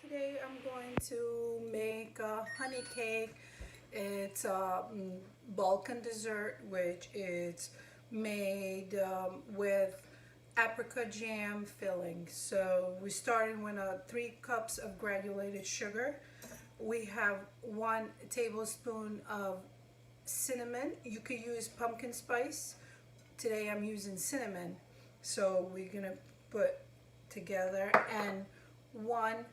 Today I'm going to make a honey cake. It's a Balkan dessert, which is made with apricot jam filling. So we started with 3 cups of granulated sugar. We have 1 tablespoon of cinnamon. You could use pumpkin spice. Today I'm using cinnamon. So we're gonna put together, and 1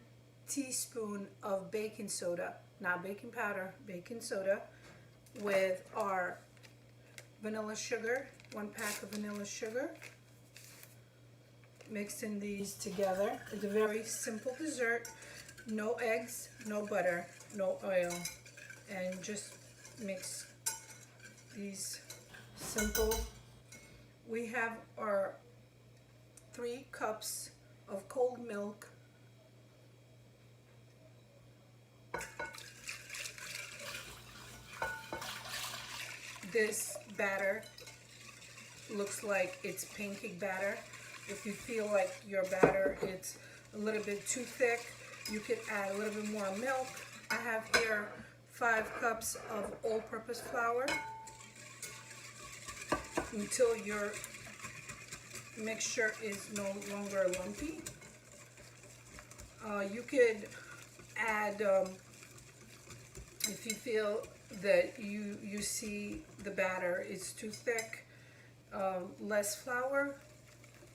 teaspoon of baking soda, not baking powder, baking soda, with our vanilla sugar, 1 pack of vanilla sugar. Mixing these together. It's a very simple dessert. No eggs, no butter, no oil, and just mix these simple. We have our 3 cups of cold milk. This batter looks like it's pancake batter. If you feel like your batter is a little bit too thick, you could add a little bit more milk. I have here 5 cups of all-purpose flour until your mixture is no longer lumpy. You could add, if you feel that you see the batter is too thick, less flour.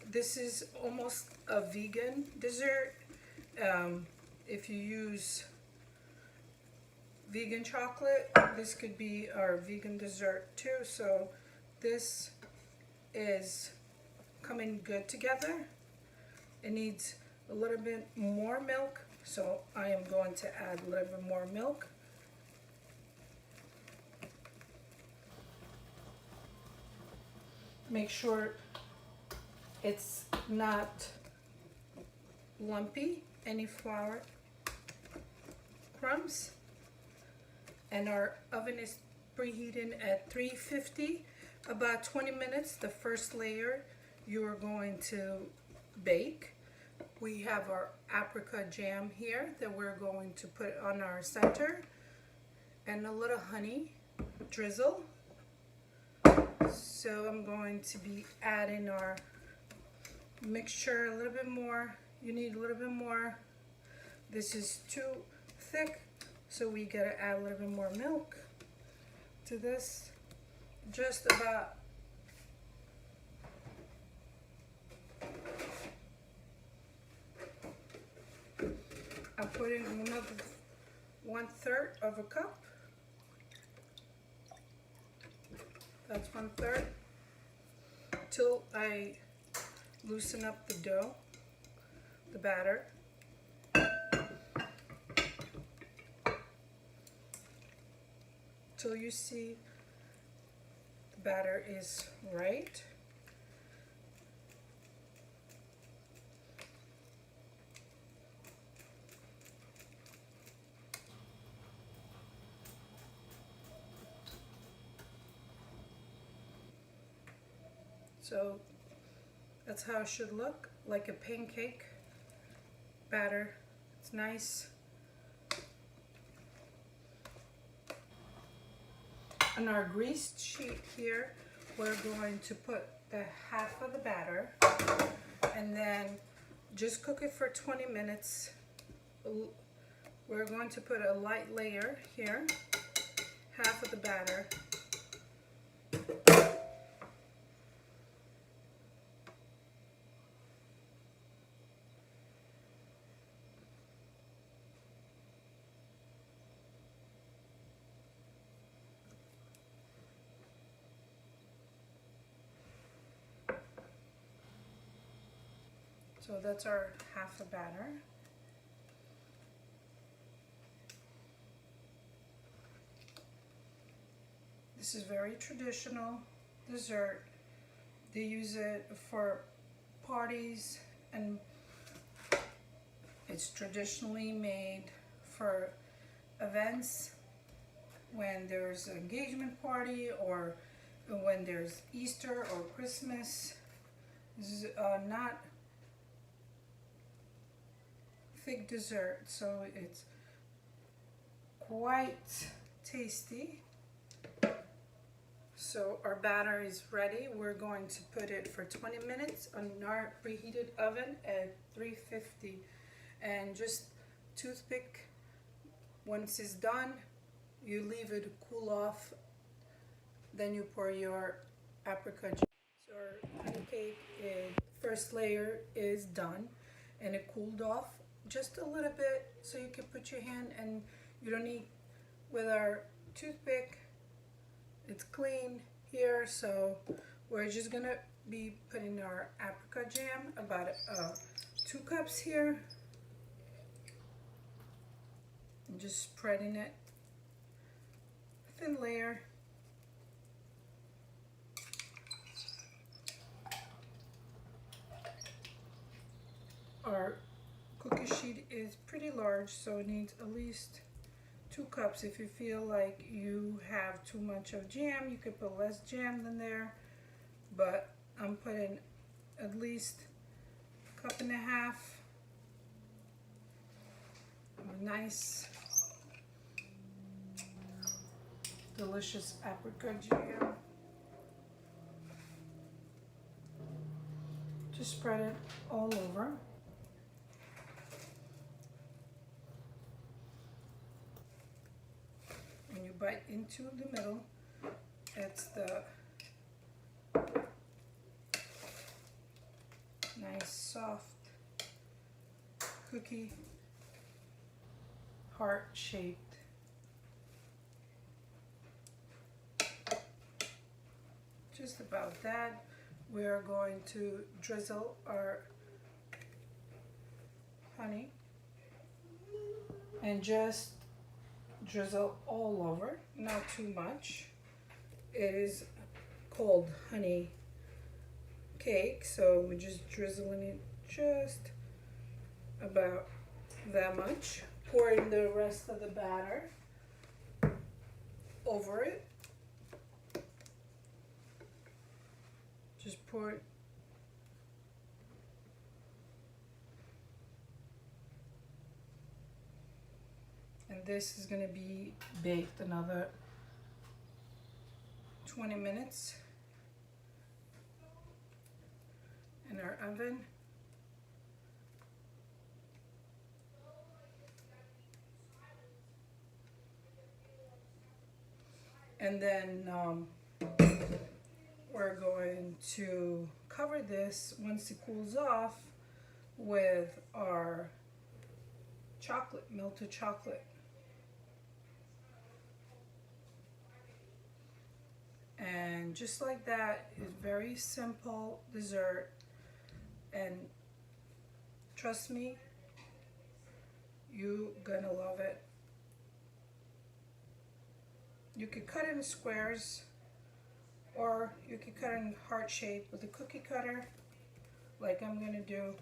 This is almost a vegan dessert. If you use vegan chocolate, this could be our vegan dessert too. So this is coming good together. It needs a little bit more milk, so I am going to add a little bit more milk. Make sure it's not lumpy, any flour crumbs. And our oven is preheating at 350, about 20 minutes. The first layer you are going to bake. We have our apricot jam here that we're going to put on our center, and a little honey drizzle. So I'm going to be adding our mixture a little bit more. You need a little bit more. This is too thick, so we gotta add a little bit more milk to this. Just about. I'm putting another 1/3 of a cup. That's 1/3 till I loosen up the dough, the batter. Till you see the batter is right. So that's how it should look, like a pancake batter. It's nice. On our greased sheet here, we're going to put the half of the batter, and then just cook it for 20 minutes. We're going to put a light layer here, half of the batter. So that's our half a batter. This is very traditional dessert. They use it for parties, and it's traditionally made for events when there's an engagement party, or when there's Easter or Christmas. This is not thick dessert, so it's quite tasty. So our batter is ready. We're going to put it for 20 minutes on our preheated oven at 350, and just toothpick. Once it's done, you leave it cool off, then you pour your apricot jam. So our honey cake, first layer is done, and it cooled off just a little bit, so you can put your hand, and you don't need, with our toothpick, it's clean here. So we're just gonna be putting our apricot jam, about 2 cups here, and just spreading it, thin layer. Our cookie sheet is pretty large, so it needs at least 2 cups. If you feel like you have too much of jam, you could put less jam than there, but I'm putting at least 1.5 cups of nice, delicious apricot jam. Just spread it all over. And you bite into the middle. It's the nice soft cookie, heart shaped. Just about that. We are going to drizzle our honey and just drizzle all over, not too much. It is called honey cake, so we're just drizzling it just about that much. Pouring the rest of the batter over it. Just pour it. And this is going to be baked another 20 minutes in our oven. And then we're going to cover this once it cools off with our chocolate, melted chocolate. And just like that, it's very simple dessert, and trust me, you're gonna love it. You could cut it in squares, or you could cut it in heart shape with a cookie cutter, like I'm gonna do,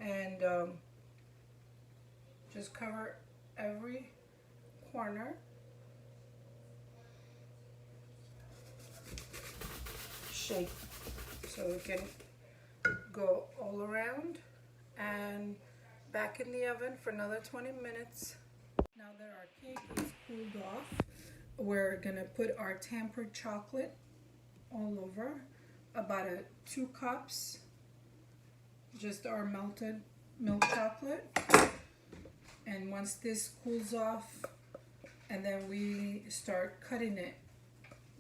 and just cover every corner. Shape so it can go all around, and back in the oven for another 20 minutes. Now that our cake is cooled off, we're gonna put our tempered chocolate all over, about 2 cups, just our melted milk chocolate. And once this cools off, and then we start cutting it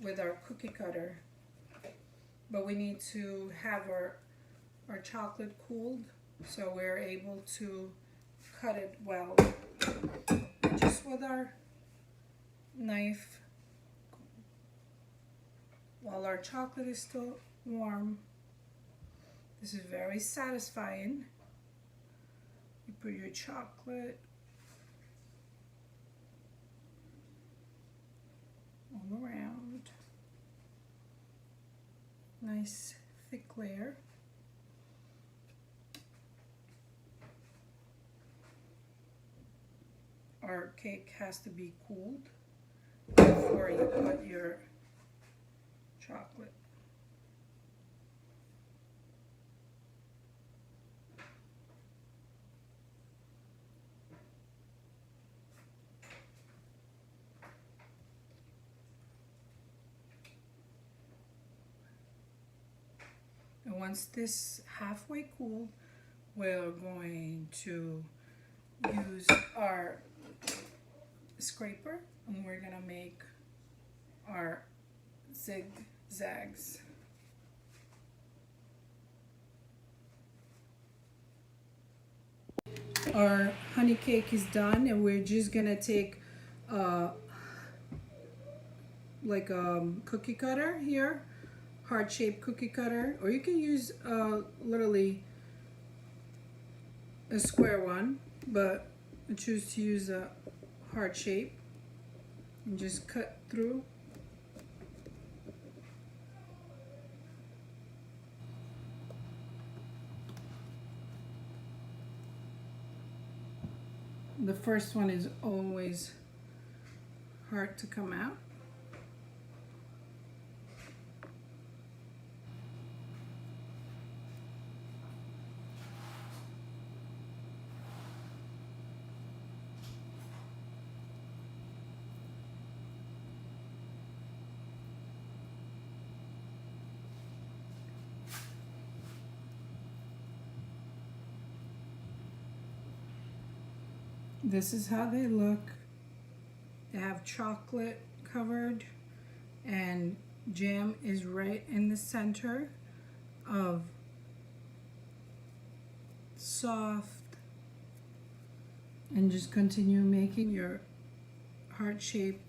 with our cookie cutter. But we need to have our chocolate cooled, so we're able to cut it well. Just with our knife, while our chocolate is still warm. This is very satisfying. You put your chocolate all around. Nice thick layer. Our cake has to be cooled before you put your chocolate. once this halfway cooled, we're going to use our scraper and we're gonna make our zigzags. Our honey cake is done, and we're just gonna take like a cookie cutter here, heart-shaped cookie cutter, or you can use literally a square one, but I choose to use a heart shape and just cut through. The first one is always hard to come out. This is how they look. They have chocolate covered and jam is right in the center of soft, and just continue making your heart-shaped,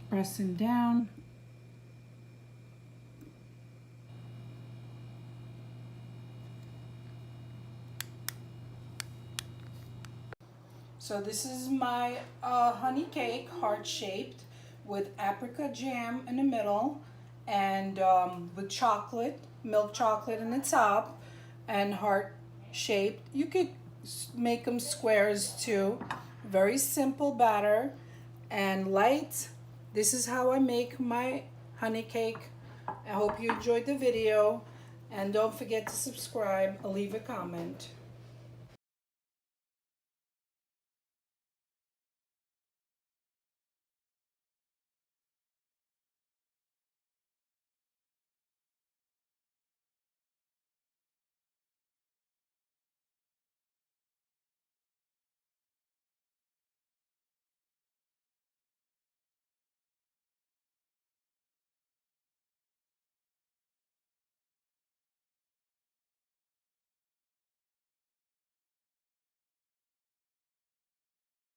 pressing down. So this is my honey cake, heart-shaped, with apricot jam in the middle, and with chocolate, milk chocolate in the top, and heart-shaped. You could make them squares too. Very simple batter and light. This is how I make my honey cake. I hope you enjoyed the video, and don't forget to subscribe or leave a comment.